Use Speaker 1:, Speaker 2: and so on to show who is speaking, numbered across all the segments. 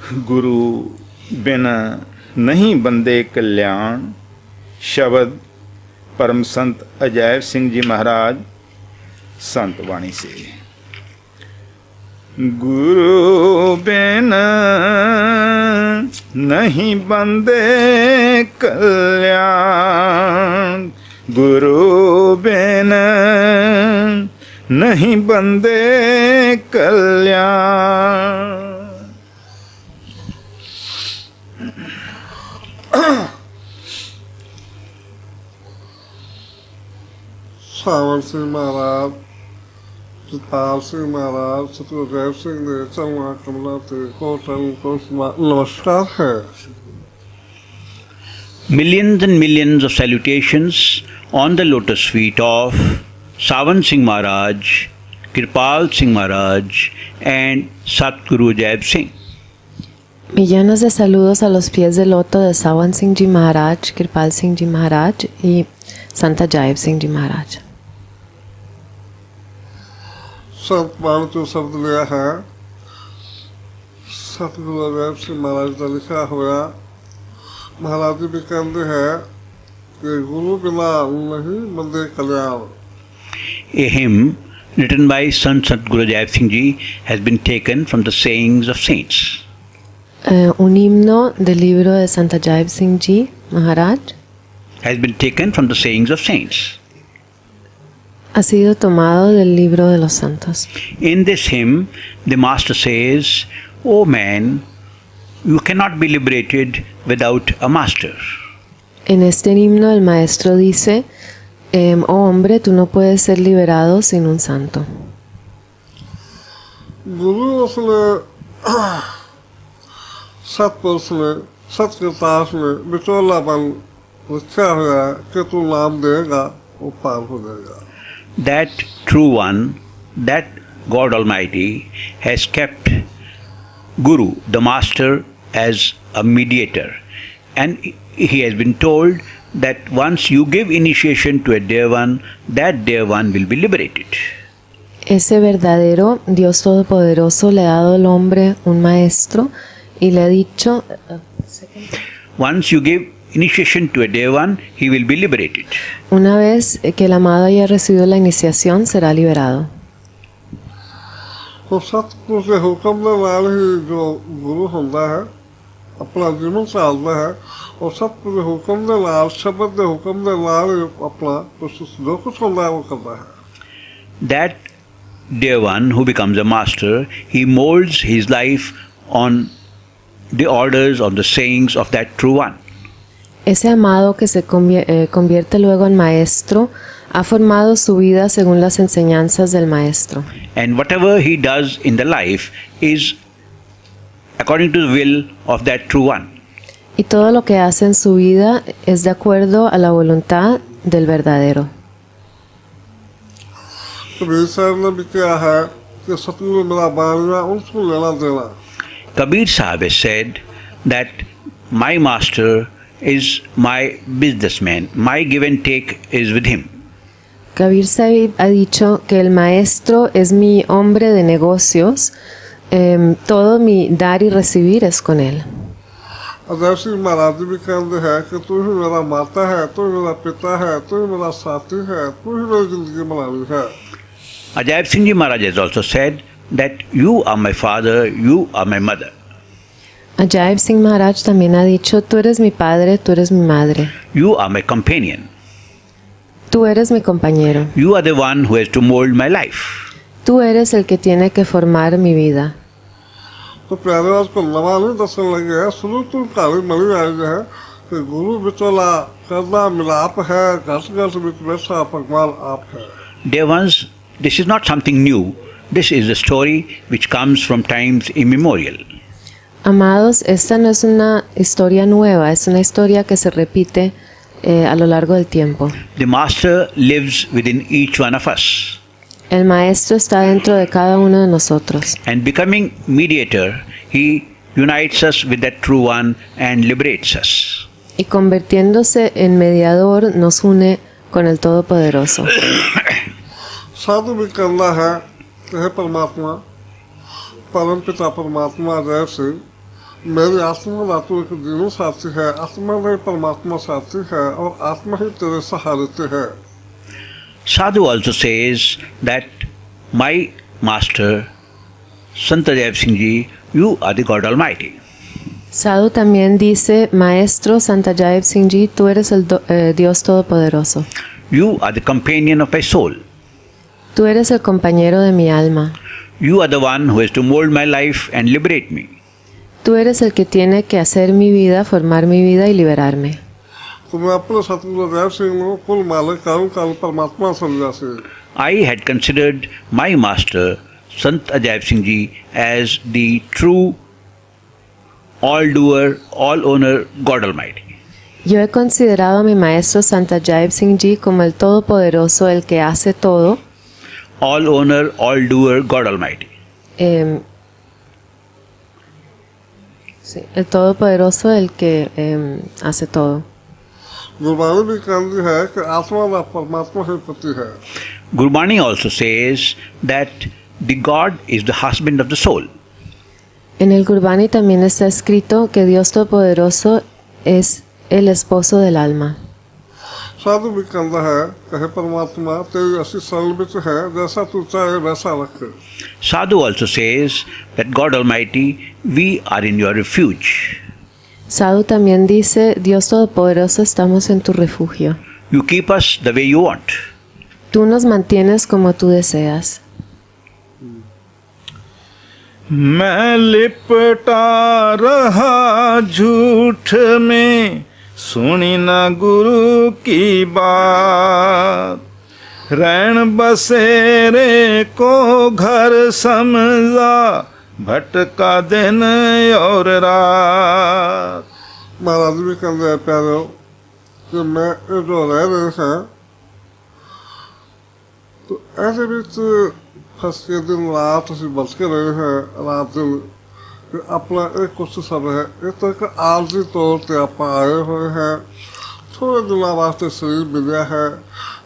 Speaker 1: गुरु बिन नहीं बंदे कल्याण, शब्द परम संत अजैब सिंह जी महाराज संत वाणी से। गुरु बिन नहीं बंदे कल्याण, गुरु बिन नहीं बंदे कल्याण।
Speaker 2: सावन सिंह महाराज, कृपाल सिंह महाराज, सतगुरु सिंह ने चरणा कमला को नमस्कार है।
Speaker 3: Millions and millions of salutations on the lotus feet of Savan Singh Maharaj, Kirpal Singh Maharaj and Satguru Jaib Singh.
Speaker 4: Millones de saludos a los pies del loto de Savan Singh Ji Maharaj, Kirpal Singh Ji Maharaj y Santa Jaib Singh Ji Maharaj.
Speaker 2: संत वाणी जो शब्द लिया है सतगुरु जैब सिंह महाराज का लिखा हुआ। महाराज जी भी कहते हैं कि गुरु बिना नहीं बंदे कल्याण।
Speaker 3: A hymn written by Sant Sadhu Jaib Singh Ji has been taken from the sayings of saints.
Speaker 4: Un himno del libro de Santa Jaib Singh Ji Maharaj
Speaker 3: has been taken from the sayings of saints.
Speaker 4: Ha sido tomado del libro de los santos.
Speaker 3: In this hymn, the Master says, "O man, you cannot be liberated without a master."
Speaker 4: En este himno el maestro dice, oh hombre, tú no puedes ser liberado sin un santo.
Speaker 2: गुरु उसने सतपुरुष ने सतकृताश ने बिचौलापन रखा हुआ कि तू नाम देगा वो पार हो जाएगा।
Speaker 3: That true one, that God Almighty has kept Guru, the Master, as a mediator. And he has been told that once you give initiation to a dear one, that dear one will be liberated.
Speaker 4: Ese verdadero Dios Todopoderoso le ha dado al hombre un maestro y le ha dicho,
Speaker 3: once you give initiation to a dear one, he will be liberated.
Speaker 4: Una vez que el amado haya recibido la iniciación, será liberado.
Speaker 2: तो सतगुरु के हुक्म के नाल ही जो गुरु होता है अपना जीवन चलता है और सतगुरु के हुक्म के नाल शब्द के हुक्म के नाल अपना जो कुछ होता है वो करता है।
Speaker 3: That dear one who becomes a master, he molds his life on the orders, on the sayings of that true one.
Speaker 4: Ese amado que se convierte luego en maestro ha formado su vida según las enseñanzas del maestro.
Speaker 3: And whatever he does in the life is according to the will of that true one.
Speaker 4: Y todo lo que hace en su vida es de acuerdo a la voluntad del verdadero.
Speaker 2: Kabir साहब ने भी क्या है कि सतगुरु मेरा बानिया उनको लेना देना।
Speaker 3: Kabir Sahib has said that my master is my businessman, my give and take is with him.
Speaker 4: Kabir Sahib ha dicho que el maestro es mi hombre de negocios, todo mi dar y recibir es con él.
Speaker 2: Ajay Singh महाराज भी कहते हैं कि तू ही मेरा माता है, तू ही मेरा पिता है, तू ही मेरा साथी है, तू ही मेरी जिंदगी बनानी है।
Speaker 3: Ajaib Singh Ji Maharaj has also said that you are my father, you are my mother.
Speaker 4: Ajaib Singh Maharaj también ha dicho, tú eres mi padre, tú eres mi madre.
Speaker 3: You are my companion.
Speaker 4: Tú eres mi compañero.
Speaker 3: You are the one who has to mold my life.
Speaker 4: Tú eres el que tiene que formar mi vida.
Speaker 2: तो प्यारे बात को नवा नहीं दसन लगे है शुरू तो काली मरी आई है कि गुरु बिचौला करना मिलाप है घस घस बिच वैसा भगवान आप है।
Speaker 3: Dear ones, this is not something new. This is a story which comes from times immemorial.
Speaker 4: Amados, esta no es una historia nueva, es una historia que se repite a lo largo del tiempo.
Speaker 3: The Master lives within each one of us.
Speaker 4: El maestro está dentro de cada uno de nosotros.
Speaker 3: And becoming mediator, he unites us with that true one and liberates us.
Speaker 4: Y convirtiéndose en mediador nos une con el Todopoderoso.
Speaker 2: साधु भी करना है कि हे परमात्मा परम पिता परमात्मा जैसे मेरी आत्मा तू एक जीवन साथी है, आत्मा में परमात्मा साथी है और आत्मा ही तेरे सहारे है।
Speaker 3: Sadhu also says that my master, Sant Singh Ji, you are the God Almighty.
Speaker 4: Sadhu también dice, Maestro Santayab Singh Ji, tú eres el Dios Todopoderoso.
Speaker 3: You are the companion of my soul.
Speaker 4: Tú eres el compañero de mi alma.
Speaker 3: You are the one who has to mold my life and liberate me.
Speaker 4: Tú eres el que tiene que hacer mi vida, formar mi vida y liberarme.
Speaker 3: I had considered my master, Sant Singh Ji, as the true all-doer, all-owner God Almighty.
Speaker 4: Yo he considerado a mi maestro Santayab Singh Ji como el Todopoderoso, el que hace todo.
Speaker 3: All-owner, all-doer God Almighty.
Speaker 4: Sí, el Todopoderoso, el que hace todo.
Speaker 3: Gurbani also says that the God is the husband of the soul.
Speaker 4: En el Gurbani también está escrito que Dios Todopoderoso es el esposo del alma.
Speaker 2: साधु भी कहता है कहे परमात्मा तेरी ऐसी सरल बिच है जैसा तू चाहे वैसा रख.
Speaker 3: Sadhu also says that God Almighty, we are in your refuge.
Speaker 4: Sadhu también dice, Dios Todopoderoso, estamos en tu refugio.
Speaker 3: You keep us the way you want.
Speaker 4: Tú nos mantienes como tú deseas.
Speaker 1: मैं लिपटा रहा झूठ में, सुनी ना गुरु की बात, रैन बसेरे को घर समझा, भटका दिन और रात.
Speaker 2: महाराज भी कह रहे प्यारो कि मैं जो रह रहे हैं तो ऐसे बीच फंस के दिन रात से बच के रहे हैं, रात दिन अपना एक कुछ सब है एक तरह का आर्जी तौर पर आप आए हुए हैं, थोड़े दिन वास्ते शरीर मिला है,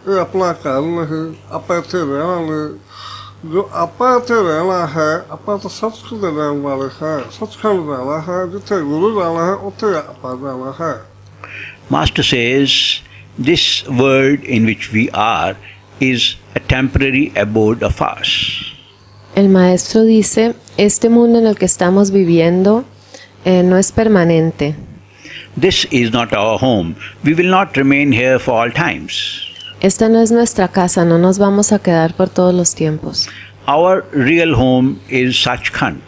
Speaker 2: ये अपना कारण नहीं, आप ऐसे रहना नहीं, जो आप ऐसे रहना है अपना तो सचखंड रहने वाले हैं, सचखंड रहना है, जिथे गुरु रहना है उसे आप रहना है.
Speaker 3: Master says, this world in which we are is a temporary abode of ours.
Speaker 4: El maestro dice, este mundo en el que estamos viviendo no es permanente.
Speaker 3: This is not our home. We will not remain here for all times.
Speaker 4: Esta no es nuestra casa, no nos vamos a quedar por todos los tiempos.
Speaker 3: Our real home is Sachkhand.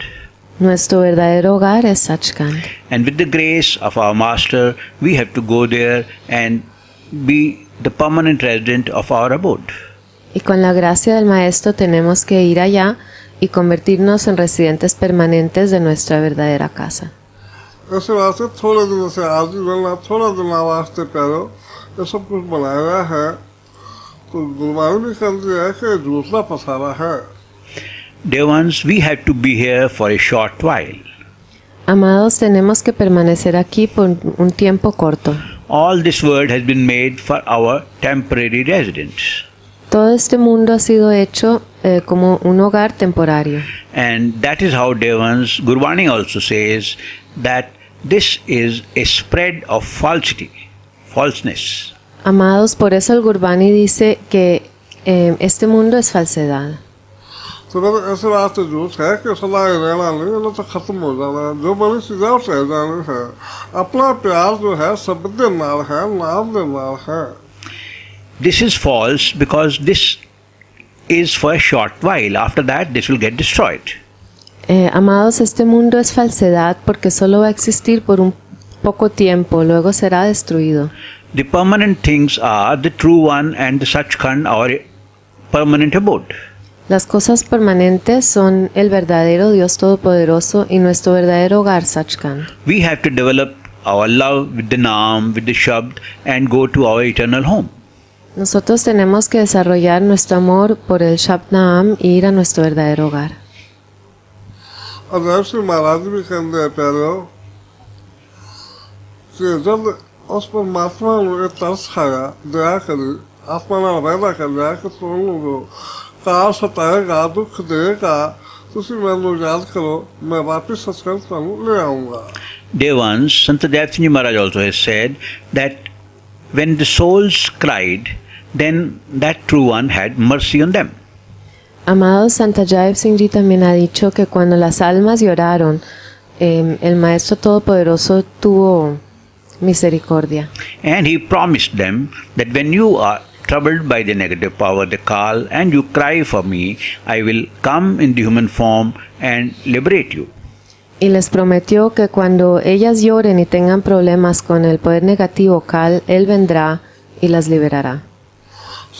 Speaker 4: Nuestro verdadero hogar es Sachkhand.
Speaker 3: And with the grace of our Master, we have to go there and be the permanent resident of our abode.
Speaker 4: Y con la gracia del maestro tenemos que ir allá y convertirnos en residentes permanentes de nuestra verdadera casa.
Speaker 2: ऐसे वास्ते थोड़े दिन से आज भी थोड़ा दिन वास्ते प्यारो ये सब कुछ बनाया है तो गुरुवार भी कर दिया है कि दूसरा पसारा है.
Speaker 3: Dear ones, we have to be here for a short while.
Speaker 4: Amados, tenemos que permanecer aquí por un tiempo corto.
Speaker 3: All this world has been made for our temporary residence.
Speaker 4: Todo este mundo ha sido hecho como un hogar temporario.
Speaker 3: And that is how, dear ones, Gurbani also says that this is a spread of falseness.
Speaker 4: Amados, por eso el Gurbani dice que este mundo es falsedad.
Speaker 2: तो ऐसे वास्ते झूठ है कि सदा रहना नहीं, ना तो खत्म हो जाना है, जो बड़ी चीजें उसे जानी है. अपना प्यार जो है शब्द के नाल है, नाम के नाल है.
Speaker 3: This is false because this is for a short while. After that, this will get destroyed.
Speaker 4: Amados, este mundo es falsedad porque solo va a existir por un poco tiempo, luego será destruido.
Speaker 3: The permanent things are the true one and the Sachkhand, our permanent abode.
Speaker 4: Las cosas permanentes son el verdadero Dios Todopoderoso y nuestro verdadero hogar, Sachkhand.
Speaker 3: We have to develop our love with the Naam, with the Shabd, and go to our eternal home.
Speaker 4: Nosotros tenemos que desarrollar nuestro amor por el Shabd Naam y ir a nuestro verdadero hogar.
Speaker 2: और ऐसे महाराज भी कहते हैं प्यारो कि जब उस परमात्मा ने तरस खाया, दया करी, आत्मा ने पैदा कर दिया कि तुम लोगों का सताएगा, दुख देगा, ਤੁਸੀਂ ਮੈਨੂੰ ਯਾਦ ਕਰੋ ਮੈਂ ਵਾਪਸ ਸਤਸੰਗ ਤੁਹਾਨੂੰ ਲੈ ਆਉਂਗਾ।
Speaker 3: Dear ones, Sant Sadhu Maharaj also has said that when the souls cried, then that true one had mercy on them.
Speaker 4: Amado Santajayev Singh Ji también ha dicho que cuando las almas lloraron, el Maestro Todopoderoso tuvo misericordia.
Speaker 3: And he promised them that when you are troubled by the negative power, the Kal, and you cry for me, I will come in the human form and liberate you.
Speaker 4: Y les prometió que cuando ellas lloren y tengan problemas con el poder negativo Kal, Él vendrá y las liberará.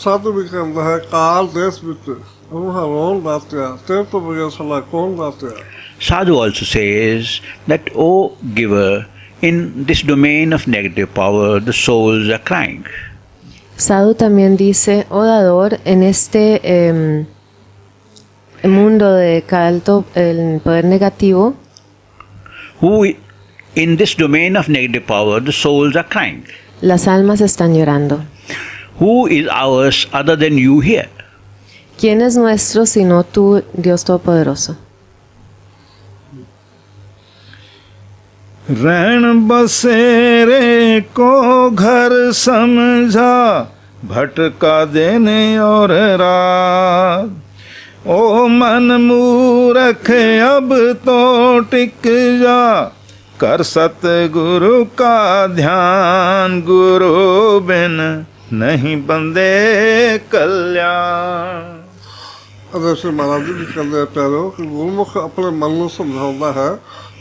Speaker 2: ਸਾਧੂ ਵੀ ਕਹਿੰਦਾ ਹੈ ਕਾਲ ਦੇਸ਼ ਵਿੱਚ ਉਹ ਹਰੋਂ ਦਾਤਿਆ ਤੇ ਤੋਂ ਬਗੈਰ ਸਲਾ ਕੌਣ ਦਾਤਿਆ।
Speaker 3: Sadhu also says that, O giver, in this domain of negative power, the souls are crying.
Speaker 4: Sadhu también dice, oh dador, en este mundo de alto el poder negativo,
Speaker 3: Who in this domain of negative power, the souls are crying.
Speaker 4: las almas están llorando.
Speaker 3: Who is ours other than you here?
Speaker 4: ¿Quién es nuestro sino tú, Dios Todopoderoso?
Speaker 1: रैन बसेरे को घर समझा भटका देने और रात ओ मन मूरख अब तो टिक जा कर सतगुरु का ध्यान गुरु बिन नहीं बंदे कल्याण।
Speaker 2: ਅਦਰ ਸੇ ਮਹਾਰਾਜ ਜੀ ਕਹਿੰਦੇ ਪਿਆਰੋ ਕਿ ਗੁਰਮੁਖ ਆਪਣੇ ਮਨ ਨੂੰ ਸਮਝਾਉਂਦਾ ਹੈ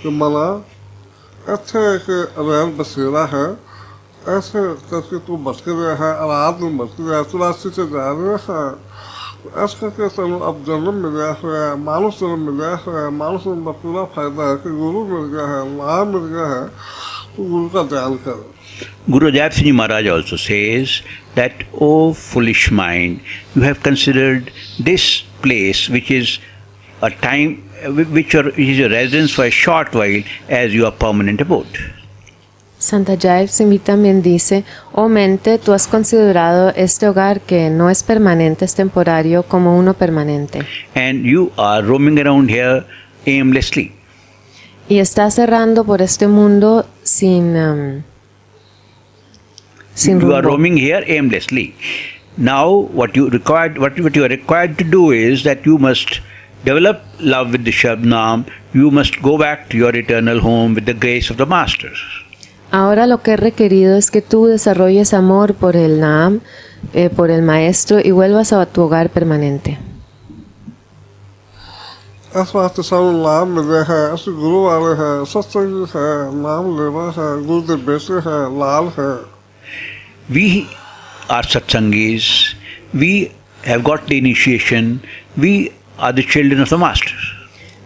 Speaker 2: ਕਿ ਮਨਾ ਇੱਥੇ ਇੱਕ ਅਰੈਣ ਬਸੇਰਾ ਹੈ ਐਸੇ ਕਰਕੇ ਤੂੰ ਭਟਕ ਰਿਹਾ ਹੈ ਰਾਤ ਨੂੰ ਭਟਕ ਰਿਹਾ ਤੂੰ ਰਾਸਤੇ 'ਤੇ ਜਾ ਰਿਹਾ ਹੈ ਇਸ ਕਰਕੇ ਸਾਨੂੰ ਅਬ ਜਨਮ ਮਿਲਿਆ ਹੋਇਆ ਮਾਨਸ ਜਨਮ ਮਿਲਿਆ ਹੋਇਆ ਮਾਨਸ ਜਨਮ ਦਾ ਪੂਰਾ ਫਾਇਦਾ ਹੈ ਕਿ ਗੁਰੂ ਮਿਲ ਗਿਆ ਹੈ ਨਾਮ ਮਿਲ ਗਿਆ ਹੈ ਤੂੰ ਗੁਰੂ ਦਾ ਧਿਆਨ ਕਰ।
Speaker 3: Guru Jayap Singh Maharaj also says that, O foolish mind, you have considered this place which is a time, which is your residence for a short while, as your permanent abode.
Speaker 4: Santajayev Singh también dice, oh mente, tú has considerado este hogar que no es permanente, es temporario, como uno permanente.
Speaker 3: And you are roaming around here aimlessly.
Speaker 4: Y estás errando por este mundo sin
Speaker 3: You are
Speaker 4: rumbo.
Speaker 3: roaming here aimlessly. Now, what you are required to do is that you must develop love with the Shabnam. You must go back to your eternal home with the grace of the Master.
Speaker 4: Ahora lo que es requerido es que tú desarrolles amor por el Naam, por el Maestro, y vuelvas a tu hogar permanente.
Speaker 2: ਇਸ ਵਾਸਤੇ ਸਾਨੂੰ ਨਾਮ ਮਿਲਿਆ ਹੈ ਅਸੀਂ ਗੁਰੂ ਵਾਲੇ ਹੈ ਸਤਸੰਗ ਹੈ ਨਾਮ ਲੈਣਾ ਹੈ ਗੁਰੂ ਦੇ ਬੇਟੇ ਹੈ ਲਾਲ ਹੈ।
Speaker 3: We are Satsangis. We have got the initiation. We are the children of the Master.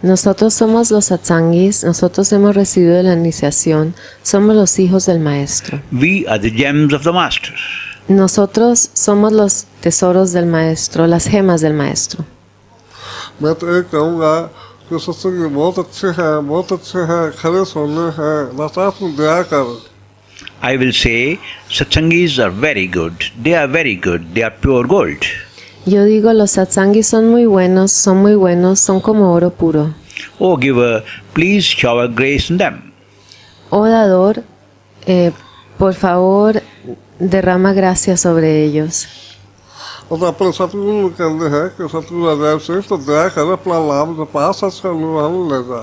Speaker 4: Nosotros somos los satsangis, nosotros hemos recibido la iniciación, somos los hijos del Maestro.
Speaker 3: We are the gems of the Master.
Speaker 4: Nosotros somos los tesoros del Maestro, las gemas del Maestro.
Speaker 2: मैं तो ये कहूँगा कि सत्संग बहुत अच्छे हैं खरे सोने हैं लताफ में दया कर।
Speaker 3: I will say, Satsangis are very good. They are very good. They are pure gold.
Speaker 4: Yo digo, los satsangis son muy buenos, son como oro puro.
Speaker 3: O giver, please shower grace on them.
Speaker 4: Oh dador, por favor, derrama gracia sobre ellos.
Speaker 2: और अपने सतगुरु ਨੂੰ ਕਹਿੰਦੇ ਹੈ ਕਿ ਸਤਗੁਰੂ ਅਜੈਬ ਸਿੰਘ ਤੋਂ ਦਇਆ ਕਰ ਆਪਣਾ ਲਾਭ ਦੇ ਪਾਸ ਸਤਸੰਗ ਨੂੰ ਹਮ ਲੈ ਜਾ।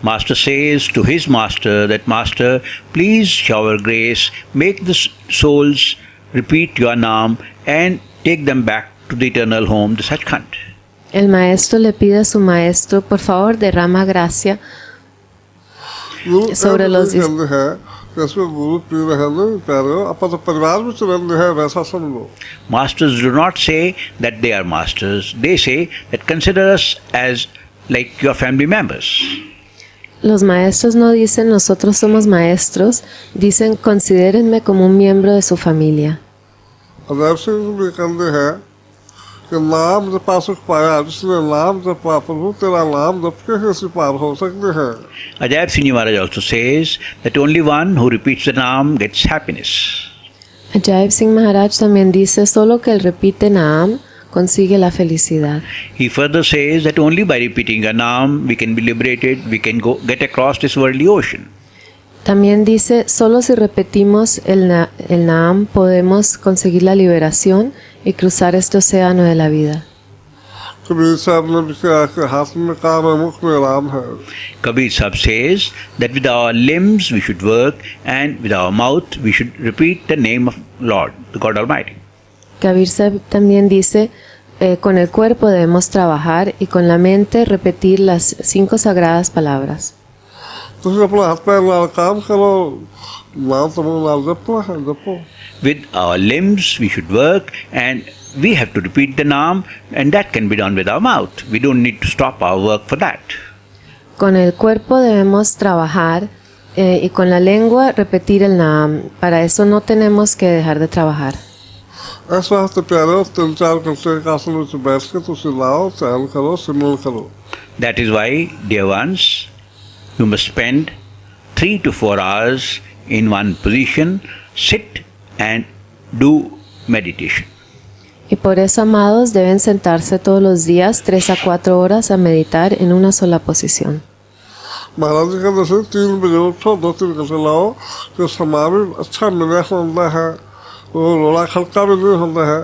Speaker 3: Master says to his master that, Master, please shower grace, make the souls repeat your name and take them back to the eternal home, the Sachkhand.
Speaker 4: El maestro le pide a su maestro, por favor, derrama gracia sobre los
Speaker 2: ਕਹਿੰਦੇ ਹੈ ਕਿ ਅਸੀਂ ਗੁਰੂ ਪੀ ਰਹੇ ਨੇ ਪਿਆਰਿਓ ਆਪਾਂ ਤਾਂ ਪਰਿਵਾਰ ਵਿੱਚ ਰਹਿੰਦੇ ਹੈ ਵੈਸਾ ਸਮਝੋ।
Speaker 3: Masters do not say that they are masters. They say that consider us as like your family members.
Speaker 4: Los maestros no dicen nosotros somos maestros, dicen considérenme como un miembro de su familia.
Speaker 2: Ajaib Singh ਵੀ ਕਹਿੰਦੇ ਹੈ ਕਿ ਨਾਮ ਦੇ ਪਾਸੋਂ ਪਾਇਆ ਜਿਸਨੇ ਨਾਮ ਜਪਾ ਪ੍ਰਭੂ ਤੇਰਾ ਨਾਮ ਜਪ ਕੇ ਅਸੀਂ ਪਾਰ ਹੋ ਸਕਦੇ ਹਾਂ।
Speaker 3: Ajayab Singh Maharaj also says that only one who repeats the Naam gets happiness.
Speaker 4: Ajayab Singh Maharaj también dice, solo que él repite Naam consigue la felicidad.
Speaker 3: He further says that only by repeating a Naam we can be liberated, we can get across this worldly ocean.
Speaker 4: También dice, solo si repetimos el Naam podemos conseguir la liberación y cruzar este océano de la vida.
Speaker 2: Kabir साहब ने भी कहा कि हाथ में काम है मुख में राम है.
Speaker 3: Kabir Sahib says that with our limbs we should work and with our mouth we should repeat the name of Lord, the God Almighty.
Speaker 4: Kabir Sahib también dice, con el cuerpo debemos trabajar y con la mente repetir las 5 sagradas palabras.
Speaker 2: तुम अपना हाथ पैर नाल काम करो नाम तो नाल जपो है जपो.
Speaker 3: With our limbs we should work and we have to repeat the Naam, and that can be done with our mouth. We don't need to stop our work for that.
Speaker 4: Con el cuerpo debemos trabajar y con la lengua repetir el Naam. Para eso no tenemos que dejar de trabajar.
Speaker 2: इस वास्ते प्यारो 3-4 घंटे एक आसन में बैठ के तुसी लाओ ध्यान करो सिमरन करो.
Speaker 3: That is why, dear ones, you must spend 3 to 4 hours in one position, sit and do meditation.
Speaker 4: Y por eso, amados, deben sentarse todos los días 3 a 4 horas a meditar en una sola posición.
Speaker 2: महाराज जी कहते थे 3 बजे उठो 2-3 घंटे लाओ तो समाज में अच्छा मिले होता है वो रोला खलका भी नहीं होता है.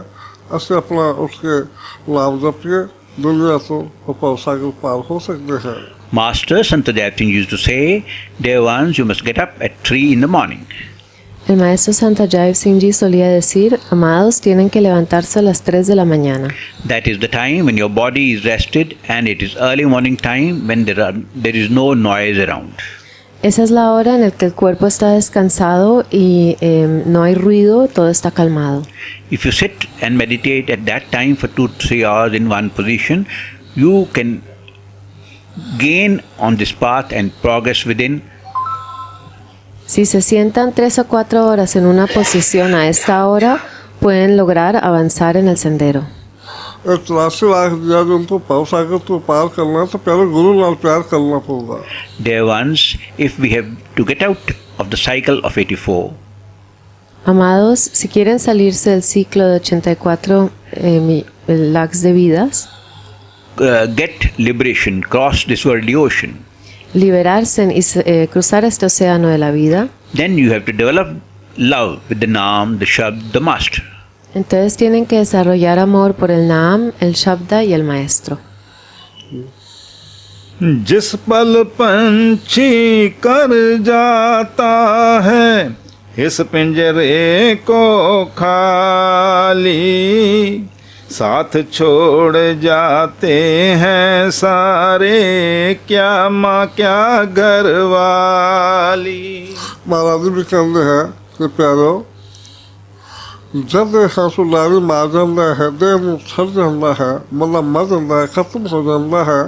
Speaker 2: ऐसे अपना उठ के नाम जपिए दुनिया तो सागर पार हो सकते हैं.
Speaker 3: Master Sant Sadhu used to say, dear ones, you must get up at 3 in the morning.
Speaker 4: El maestro Sant Sadhu solía decir, amados, tienen que levantarse a las 3 de la mañana.
Speaker 3: That is the time when your body is rested and it is early morning time when there is no noise around.
Speaker 4: Esa es la hora en la que el cuerpo está descansado y no hay ruido, todo está calmado.
Speaker 3: If you sit and meditate at that time for 2-3 hours in one position, you can gain on this path and progress within.
Speaker 4: Si se sientan 3 a 4 horas en una posición a esta hora, pueden lograr avanzar en el sendero.
Speaker 2: एक 83 लाख दिया जो उनको सागर तो पार करना तो पहले गुरु नाल प्यार करना पड़ेगा.
Speaker 3: Dear ones, if we have to get out of the cycle of 84,
Speaker 4: Amados, si quieren salirse del ciclo de 84 lakhs de vidas,
Speaker 3: get liberation, cross this worldly ocean,
Speaker 4: liberarse y cruzar este océano de la vida,
Speaker 3: then you have to develop love with the Naam, the Shabd, the Master.
Speaker 4: entonces tienen que desarrollar amor por el Naam, el Shabda y el Maestro.
Speaker 1: जिस पल पंछी कर जाता है इस पिंजरे को खाली, साथ छोड़ जाते हैं सारे, क्या माँ क्या घर वाली.
Speaker 2: महाराज भी कहते हैं कि प्यारो जब हंसुलारी मार जाता है देह में छड़ जाता है मतलब मर जाता है खत्म हो जाता है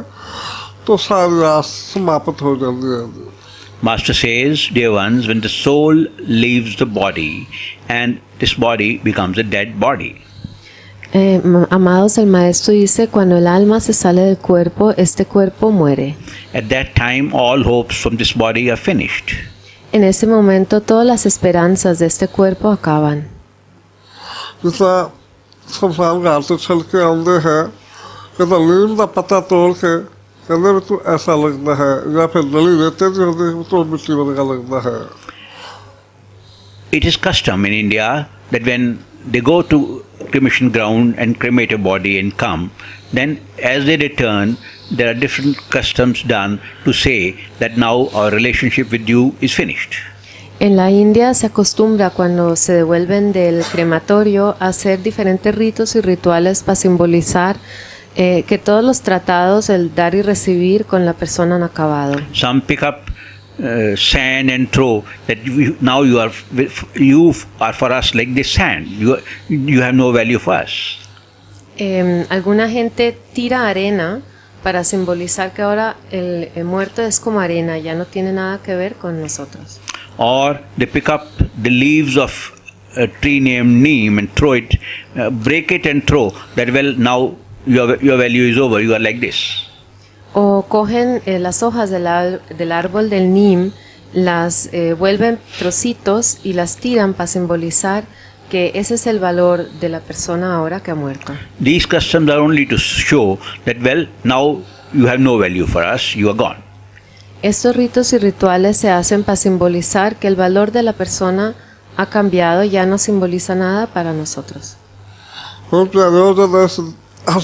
Speaker 2: तो सारी रात समाप्त हो जाती है.
Speaker 3: Master says, dear ones, when the soul leaves the body and this body becomes a dead body.
Speaker 4: Amados, el Maestro dice, cuando el alma se sale del cuerpo, este cuerpo muere.
Speaker 3: At that time, all hopes from this body are finished.
Speaker 4: En ese momento, todas las esperanzas de este cuerpo acaban.
Speaker 2: जितना शमशान घाट से चल के आते हैं कहता नीम का पत्ता तोड़ के कहते भी तू ऐसा लगता है या फिर दली देते तो मिट्टी बन लगता है.
Speaker 3: It is custom in India that when they go to cremation ground and cremate a body and come, then as they return, there are different customs done to say that now our relationship with you is finished.
Speaker 4: En la India se acostumbra cuando se devuelven del crematorio a hacer diferentes ritos y rituales para simbolizar que todos los tratados, el dar y recibir con la persona han acabado.
Speaker 3: Some pick up sand and throw that now you are for us like this sand. You have no value for us.
Speaker 4: Alguna gente tira arena para simbolizar que ahora el muerto es como arena, ya no tiene nada que ver con nosotros.
Speaker 3: Or they pick up the leaves of a tree named neem and throw it, break it and throw. That well, now your value is over. You are like this.
Speaker 4: O cogen las hojas del árbol del neem, las vuelven trocitos y las tiran para simbolizar que ese es el valor de la persona ahora que ha muerto.
Speaker 3: These customs are only to show that, well, now you have no value for us, you are gone.
Speaker 4: Estos ritos y rituales se hacen para simbolizar que el valor de la persona ha cambiado y ya no simboliza nada para nosotros.
Speaker 2: और प्यारे जब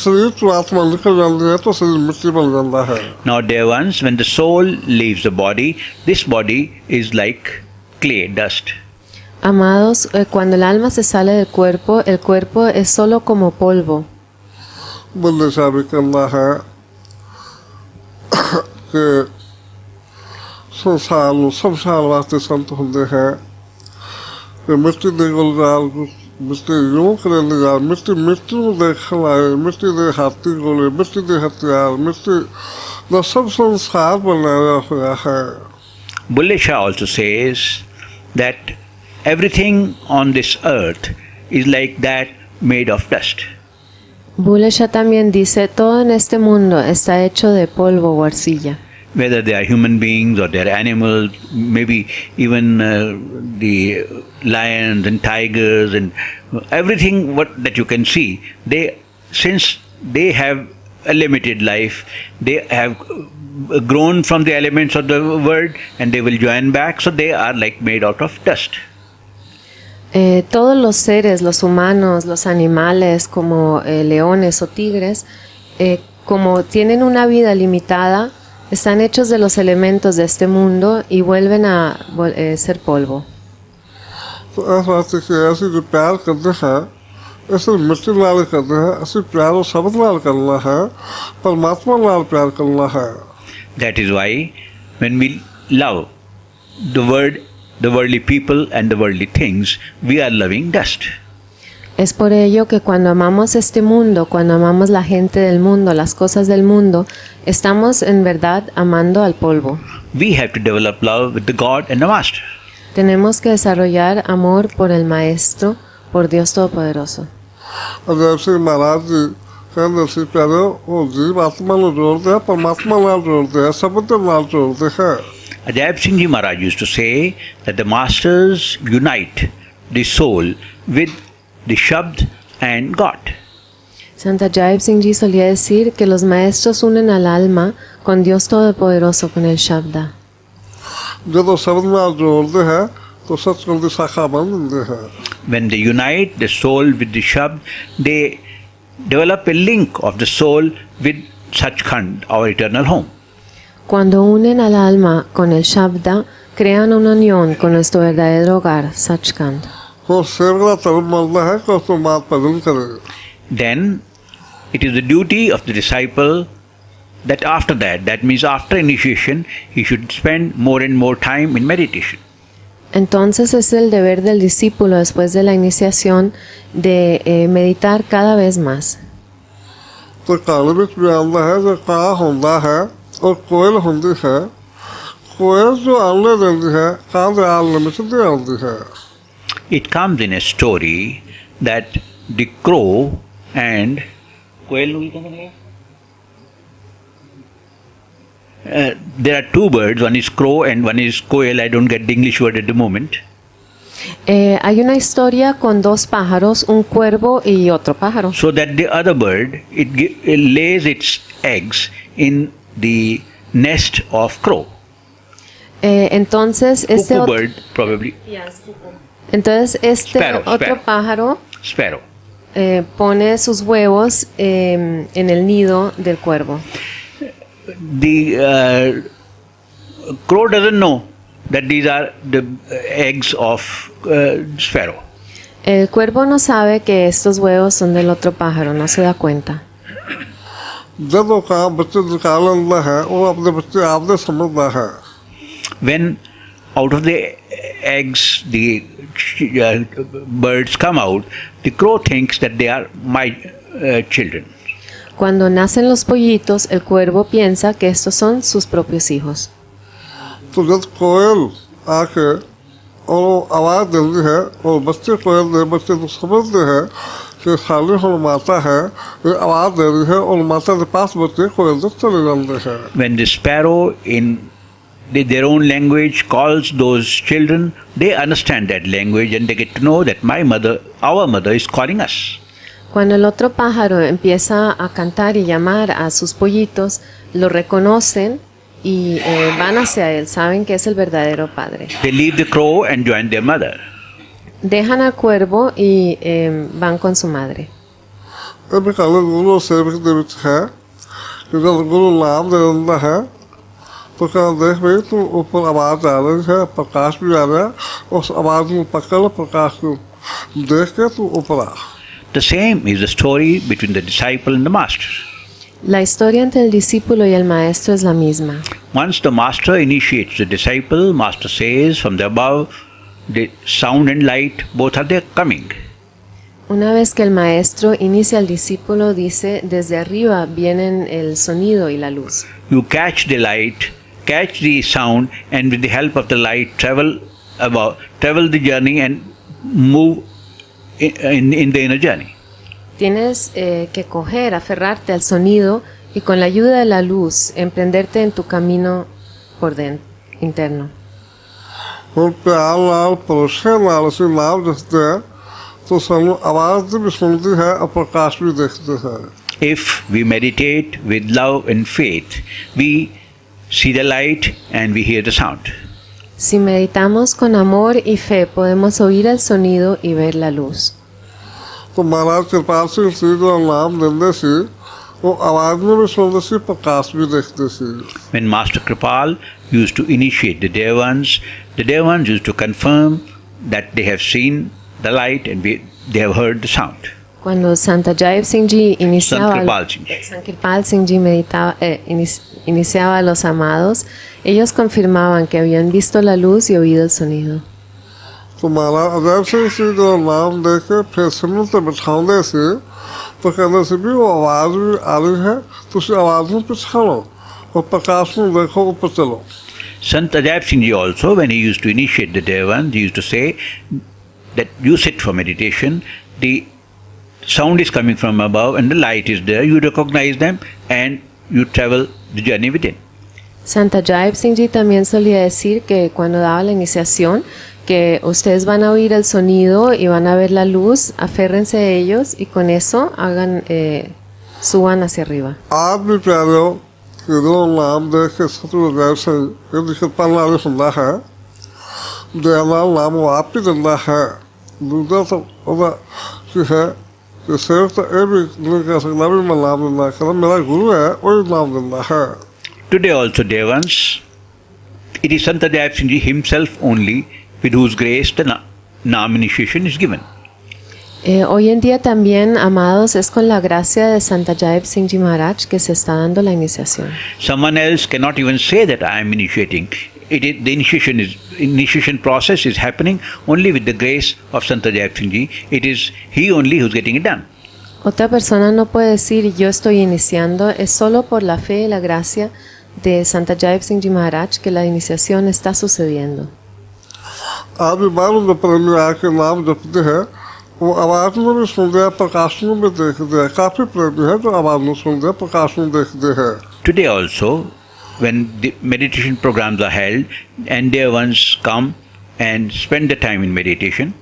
Speaker 2: शरीर तो आत्मा निकल जाती है तो शरीर मिट्टी बन जाता है.
Speaker 3: Now, dear ones, when the soul leaves the body, this body is like clay, dust.
Speaker 4: Amados, cuando el alma se sale del cuerpo, el cuerpo es solo como polvo.
Speaker 2: बंदे शादी करना है कि संसार वास्ते संत होंगे हैं कि मिट्टी दे गुलजार मिट्टी यूं करे निगार मिट्टी मिट्टी को देखना है मिट्टी दे हाथी गोले मिट्टी दे हथियार मिट्टी न सब संसार बनाया हुआ है.
Speaker 3: Bulle Shah also says that everything on this earth is like that, made of dust.
Speaker 4: Bulle Shah también dice, todo en este mundo está hecho de polvo o arcilla.
Speaker 3: Whether they are human beings or they are animals, maybe even the lions and tigers and everything that you can see, since they have a limited life, they have grown from the elements of the world and they will join back, so they are like made out of dust.
Speaker 4: Todos los seres, los humanos, los animales como leones o tigres, como tienen una vida limitada, están hechos de los elementos de este mundo y vuelven a ser polvo.
Speaker 2: तो ऐसा बात है कि ऐसे जो प्यार करते हैं ऐसे मिट्टी लाल करते हैं ऐसे प्यार और शब्द लाल करना है परमात्मा लाल प्यार करना है.
Speaker 3: That is why when we love the worldly people and the worldly things, we are loving dust.
Speaker 4: Es por ello que cuando amamos este mundo, cuando amamos la gente del mundo, las cosas del mundo, estamos en verdad amando al polvo.
Speaker 3: We have to develop love with the God and the Master.
Speaker 4: Tenemos que desarrollar amor por el Maestro, por Dios Todopoderoso.
Speaker 2: Ajay Singh महाराज जी कहते थे प्यारे वो जीव आत्मा को जोड़ते हैं परमात्मा लाल जोड़ते हैं शब्द लाल जोड़ते हैं.
Speaker 3: Ajay Singh Ji Maharaj used to say that the masters unite the soul with the Shabd and God.
Speaker 4: Santa Jaib Singh Ji solía decir que los maestros unen al alma con Dios Todopoderoso, con el Shabda.
Speaker 2: जब शब्द लाल जोड़ते हैं तो सत्संग की शाखा बन जाते हैं.
Speaker 3: When they unite the soul with the Shabd, they develop a link of the soul with Sachkhand, our eternal home.
Speaker 4: Cuando unen al alma con el Shabda, crean una unión con nuestro verdadero hogar, Sachkhand.
Speaker 2: तो सेवला तरफ मरना है कि उसको बात बदल करे.
Speaker 3: Then it is the duty of the disciple that after that means after initiation, he should spend more and more time in meditation.
Speaker 4: Entonces es el deber del discípulo después de la iniciación de meditar cada vez más.
Speaker 2: तो कहानी में बयान है जो कहा होता है और कोयल होती है कोयल जो आने देती है कहाँ से आने में से दे आती है.
Speaker 3: It comes in a story that the crow and there are two birds, one is crow and one is koel. I don't get the English word at the moment.
Speaker 4: Hay una historia con dos pájaros, un cuervo y otro pájaro.
Speaker 3: So that the other bird, it lays its eggs in the nest of crow.
Speaker 4: Entonces este
Speaker 3: Cuckoo bird, probably.
Speaker 4: Entonces otro pájaro
Speaker 3: Sparrow.
Speaker 4: Pone sus huevos en el nido del cuervo.
Speaker 3: The crow doesn't know that these are the eggs of sparrow.
Speaker 4: El cuervo no sabe que estos huevos son del otro pájaro, no se da cuenta.
Speaker 2: जब वो कहा बच्चे निकालना है वो अपने बच्चे आपने समझना है.
Speaker 3: When out of the eggs the birds come out, the crow thinks that they are my children.
Speaker 4: Cuando nacen los pollitos, el cuervo piensa que estos son sus propios hijos.
Speaker 2: तो जब कोयल आके और आवाज़ देती है और बच्चे तो समझते हैं कि खाली हो माता है ये आवाज़ दे रही है और माता के पास बच्चे कोयल तक चले जाते हैं.
Speaker 3: When the sparrow in their own language calls those children, they understand that language and they get to know that our mother is calling us.
Speaker 4: Cuando el otro pájaro empieza a cantar y llamar a sus pollitos, lo reconocen y van hacia él, saben que es el verdadero padre.
Speaker 3: They leave the crow and join their mother.
Speaker 4: Dejan al cuervo y van con su madre.
Speaker 2: ਇਹ ਵੀ ਕੱਲ੍ਹ ਗੁਰੂ ਸੇਵਕ ਦੇ ਵਿੱਚ ਹੈ ਕਿ ਜਦ ਗੁਰੂ ਨਾਮ ਦੇ ਦਿੰਦਾ ਹੈ ਤਾਂ ਕਹਿੰਦਾ ਦੇਖ ਵੀ ਤੂੰ ਉੱਪਰ ਆਵਾਜ਼ ਆ ਰਹੀ ਹੈ ਪ੍ਰਕਾਸ਼ ਵੀ ਆ ਰਿਹਾ ਉਸ ਆਵਾਜ਼ ਨੂੰ ਪਕੜ ਪ੍ਰਕਾਸ਼ ਨੂੰ ਦੇਖ ਕੇ ਤੂੰ ਉੱਪਰ ਆ.
Speaker 3: The same is the story between the disciple and the master.
Speaker 4: La historia entre el discípulo y el maestro es la misma.
Speaker 3: Once the master initiates the disciple, master says from the above, the sound and light both are there coming.
Speaker 4: Una vez que el maestro inicia al discípulo, dice, desde arriba vienen el sonido y la luz.
Speaker 3: You catch the light, catch the sound, and with the help of the light travel the journey and move in the inner journey.
Speaker 4: Tienes que coger, aferrarte al sonido y con la ayuda de la luz emprenderte en tu camino por dentro, interno.
Speaker 2: ਹੁਣ ਪਿਆਰ ਨਾਲ ਭਰੋਸੇ ਨਾਲ ਅਸੀਂ ਨਾਮ ਦੱਸਦੇ ਹਾਂ ਤਾਂ ਸਾਨੂੰ ਆਵਾਜ਼ ਵੀ ਸੁਣਦੀ ਹੈ ਔਰ ਪ੍ਰਕਾਸ਼ ਵੀ ਦਿਖਦੇ ਹੈ.
Speaker 3: If we meditate with love and faith, we see the light and we hear the sound.
Speaker 4: Si meditamos con amor y fe, podemos oír el sonido y ver la luz.
Speaker 2: ਤਾਂ ਮਹਾਰਾਜ ਕਿਰਪਾਲ ਸਿੰਘ ਜੀ ਦਾ ਨਾਮ ਦਿੰਦੇ ਸੀ ਉਹ ਆਵਾਜ਼ ਨੂੰ ਵੀ ਸੁਣਦੇ ਸੀ ਪ੍ਰਕਾਸ਼ ਵੀ ਦੇਖਦੇ ਸੀ.
Speaker 3: When Master Kripal used to initiate the Devans used to confirm that they have seen the light and they have heard the sound.
Speaker 4: Cuando Sant Singh Ji iniciaba,
Speaker 3: Sant
Speaker 4: Kripal Singh Ji iniciaba a los amados, ellos confirmaban que habían visto la luz y oído el sonido.
Speaker 2: ਤਾਂ ਮਹਾਰਾਜ ਅਜੈਬ ਸਿੰਘ ਜੀ ਦਾ ਨਾਮ ਦੇ ਕੇ ਫਿਰ ਸਿਮਰਨ ਤੇ ਬਿਠਾਉਂਦੇ ਸੀ ਤਾਂ ਕਹਿੰਦੇ ਸੀ ਵੀ ਉਹ ਆਵਾਜ਼ ਵੀ ਆ ਰਹੀ ਹੈ ਤੁਸੀਂ ਆਵਾਜ਼ ਨੂੰ ਪਛਾਣੋ ਔਰ ਪ੍ਰਕਾਸ਼ ਨੂੰ ਦੇਖੋ ਉੱਪਰ ਚਲੋ.
Speaker 3: Sant Ajayab Singh Ji also, when he used to initiate the Devans, he used to say that you sit for meditation, the sound is coming from above and the light is there, you recognize them and you travel the journey within.
Speaker 4: Sant Singh Ji también solía decir que cuando daba la iniciación, que ustedes van a oír el sonido y van a ver la luz, aférrense a ellos y con eso suban hacia arriba.
Speaker 2: ਆਪ ਵੀ ਪਿਆਰਿਓ ਜਦੋਂ ਨਾਮ ਦੇ ਕੇ ਸਤਿਗੁਰੂ ਅਜੈਬ ਸਿੰਘ ਇਹਦੀ ਕਿਰਪਾ ਨਾਲ ਹੁੰਦਾ ਹੈ ਦਇਆ ਨਾਲ ਨਾਮ ਉਹ ਆਪ ਹੀ ਦਿੰਦਾ ਹੈ. ਦੂਜਾ ਤਾਂ ਉਹਦਾ ਕੀ ਹੈ ਕਿ ਸੇਵਕ ਤਾਂ ਇਹ ਵੀ ਨਹੀਂ ਕਹਿ ਸਕਦਾ ਵੀ ਮੈਂ ਨਾਮ ਦਿੰਦਾ ਕਹਿੰਦਾ ਮੇਰਾ ਗੁਰੂ ਹੈ ਉਹ ਹੀ ਨਾਮ ਦਿੰਦਾ ਹੈ.
Speaker 3: Today also Devans, it is Sant Ajayab Singh Ji himself only with whose grace the Naam initiation is given.
Speaker 4: Hoy en día también, amados, es con la gracia de Sant Singh Ji Maharaj que se está dando la iniciación.
Speaker 3: Someone else cannot even say that I am initiating. The initiation process is happening only with the grace of Sant Ajayab Singh Ji. It is he only who is getting it done.
Speaker 4: Otra persona no puede decir yo estoy iniciando, es solo por la fe y la gracia de Sant Singh Ji Maharaj que la iniciación está sucediendo.
Speaker 2: ਆਪ ਵੀ ਬਾਹਰੋਂ ਦੇ ਪ੍ਰੇਮੀ ਆ ਕੇ ਨਾਮ ਜਪਦੇ ਹੈ ਉਹ ਆਵਾਜ਼ ਨੂੰ ਵੀ ਸੁਣਦੇ ਆ ਪ੍ਰਕਾਸ਼ ਨੂੰ ਵੀ ਦੇਖਦੇ ਹੈ. ਕਾਫੀ ਪ੍ਰੇਮੀ ਹੈ ਜੋ ਆਵਾਜ਼ ਨੂੰ ਸੁਣਦੇ ਪ੍ਰਕਾਸ਼ ਨੂੰ ਦੇਖਦੇ ਹੈ.
Speaker 3: Today also, when the meditation programs are held and dear ones come and spend the time in meditation,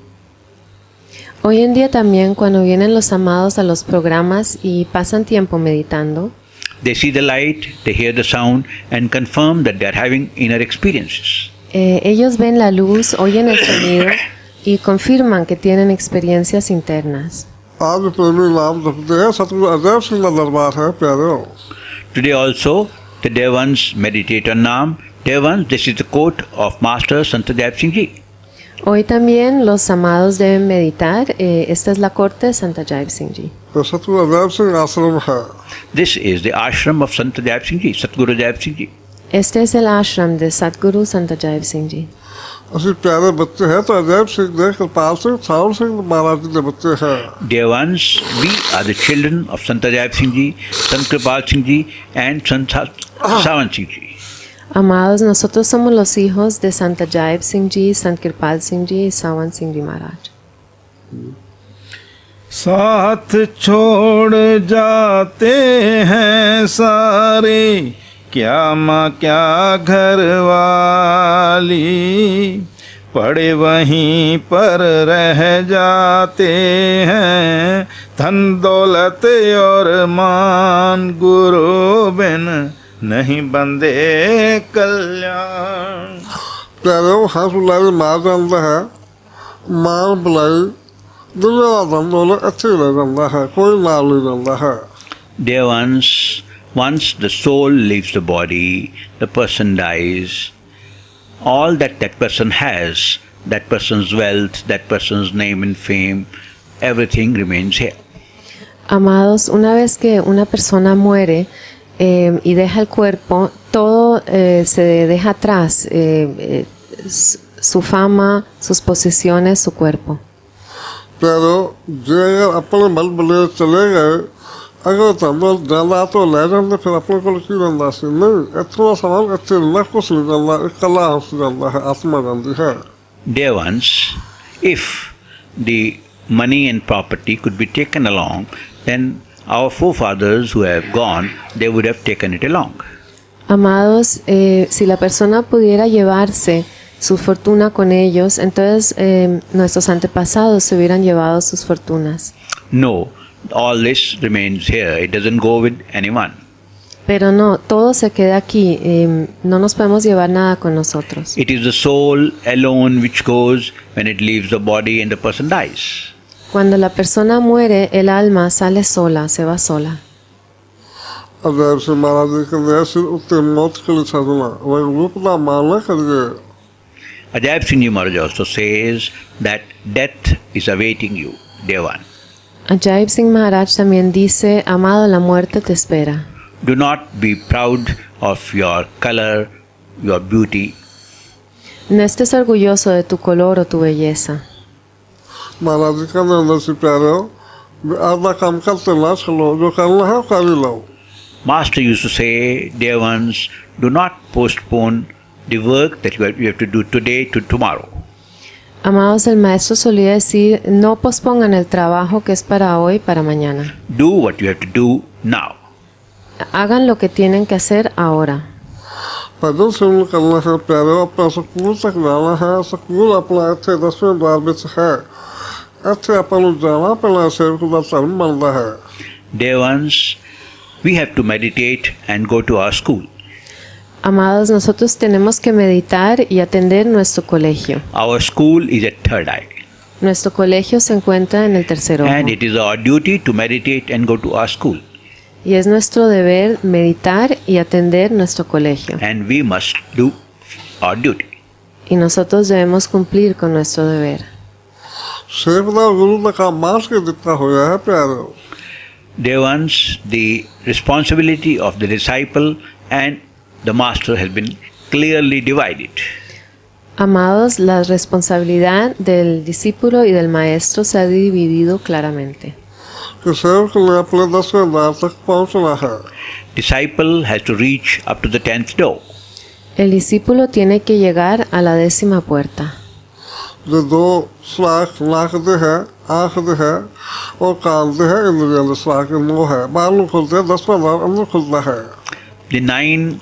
Speaker 4: hoy en día también cuando vienen los amados a los programas y pasan tiempo meditando,
Speaker 3: they see the light, they hear the sound and confirm that they are having inner experiences.
Speaker 4: Ellos ven la luz, oyen el sonido y confirman que tienen experiencias internas.
Speaker 2: ਆਪ ਵੀ ਪ੍ਰੇਮੀ ਨਾਮ ਜਪਦੇ ਹੈ ਸਤਿਗੁਰੂ ਅਜੈਬ ਸਿੰਘ ਦਾ ਦਰਬਾਰ ਹੈ ਪਿਆਰਿਓ.
Speaker 3: Today also, the Devans meditate on Naam. Devans, this is the court of Master Sant Ajayab Singh Ji.
Speaker 4: Hoy también los amados deben meditar. Esta es la corte de Sant Singh Ji.
Speaker 2: ਸਤਿਗੁਰੂ ਅਜੈਬ ਸਿੰਘ ਆਸ਼ਰਮ ਹੈ.
Speaker 3: This is the ashram of Sant Ajayab Singh Ji, Satguru Ajayab Singh Ji.
Speaker 4: Este es el ashram de Satguru Sant Singh Ji.
Speaker 2: ਅਸੀਂ ਪਿਆਰੇ ਬੱਚੇ ਹੈ ਤਾਂ ਅਜੈਬ ਸਿੰਘ ਦੇ Kirpal Singh sour Singh Maharaj ji ਦੇ ਬੱਚੇ ਹੈ.
Speaker 3: Dear ones, we are the children of Sant Ajayab Singh Ji, Sant Kripal Singh Ji and Sant Savan Singh Ji.
Speaker 4: Amados, nosotros somos los hijos de Sant Singh Ji, Sant Kripal Singh Ji y Savan Singh Ji Maharaj.
Speaker 1: साथ छोड़ जाते हैं सारे क्या माँ क्या घर वाली, पड़े वहीं पर रह जाते हैं, धन दौलत और मान गुरु बिन नहीं बंदे कल्याण।
Speaker 2: प्यारे हंस बुलाई मार जाता है, मार बुलाई दुनिया का धन दौलत अच्छी रह जाता है, कोई नाल नहीं जाता है।
Speaker 3: Dear ones, once the soul leaves the body, the person dies. All that that person has, that person's wealth, that person's name and fame, everything remains here.
Speaker 4: Amados, una vez que una persona muere y deja el cuerpo, todo se deja atrás, su fama, sus posesiones, su cuerpo.
Speaker 2: Pero llega अपने बल बले चले गए, अगर तंदुल ज़्यादा तो ले जाते फिर अपने को क्यों जाता है? नहीं, इतना सवाल अच्छे न कुछ नहीं जाता, एक कला हंस जाता है, आत्मा जाती है।
Speaker 3: Dear ones, if the money and property could be taken along, then our forefathers who have gone, they would have taken it along.
Speaker 4: Amados, si la persona pudiera llevarse su fortuna con ellos, entonces nuestros antepasados se hubieran llevado sus fortunas.
Speaker 3: No, all this remains here. It doesn't go with anyone.
Speaker 4: Pero no, todo se queda aquí. No nos podemos llevar nada con nosotros.
Speaker 3: It is the soul alone which goes when it leaves the body and the person dies.
Speaker 4: Cuando la persona muere, el alma sale sola, se va sola.
Speaker 2: अगर से महाराज जी के ऐसे उत्ते मौत के लिए साधना, वही रूप ना मानना करिए।
Speaker 3: Ajayab Singh Ji Maharaj also says that death is awaiting you, dear one.
Speaker 4: Ajayab Singh Maharaj también dice, amado, la muerte te espera.
Speaker 3: Do not be proud of your color, your beauty.
Speaker 4: No estés orgulloso de tu color o tu belleza.
Speaker 2: महाराज जी का निर्णय से प्यारे हो, आधा काम करते ना चलो, जो करना है कर ही लो।
Speaker 3: Master used to say, dear ones, do not postpone the work that you have to do today to tomorrow.
Speaker 4: Amados, el maestro solía decir, no pospongan el trabajo que es para hoy, para mañana.
Speaker 3: Do what you have to do now.
Speaker 4: Hagan lo que tienen que hacer ahora.
Speaker 2: पैदल seven करना है प्यारे, अपना school तक जाना है, school अपना अच्छे 10वें द्वार में है, अच्छे अपन जाना पड़ना सेवक का धर्म बनता है।
Speaker 3: Dear ones, we have to meditate and go to our school.
Speaker 4: Amados, nosotros tenemos que meditar y atender nuestro colegio.
Speaker 3: Our school is at third eye.
Speaker 4: Nuestro colegio se encuentra en el tercer ojo.
Speaker 3: And it is our duty to meditate and go to our school.
Speaker 4: Y es nuestro deber meditar y atender nuestro colegio.
Speaker 3: And we must do our duty.
Speaker 4: Y nosotros debemos cumplir con nuestro deber.
Speaker 2: Sevda गुरु का काम मास के दिखता होया है प्यारे।
Speaker 3: Dear ones, the responsibility of the disciple and the master has been clearly divided.
Speaker 4: Amados, la responsabilidad del discípulo y del maestro se ha dividido claramente.
Speaker 2: कि सेवक ने अपने 10वें द्वार तक पहुंचना है।
Speaker 3: Disciple has to reach up to the 10th door.
Speaker 4: El discípulo tiene que llegar a la 10ª puerta.
Speaker 2: जो दो श्लाक नाक दे है, आँख दे है और कान दे है, इंद्रियां दे श्लाक नो है, बाहर खुलते हैं 10वां द्वार अंदर खुलता है।
Speaker 3: The 9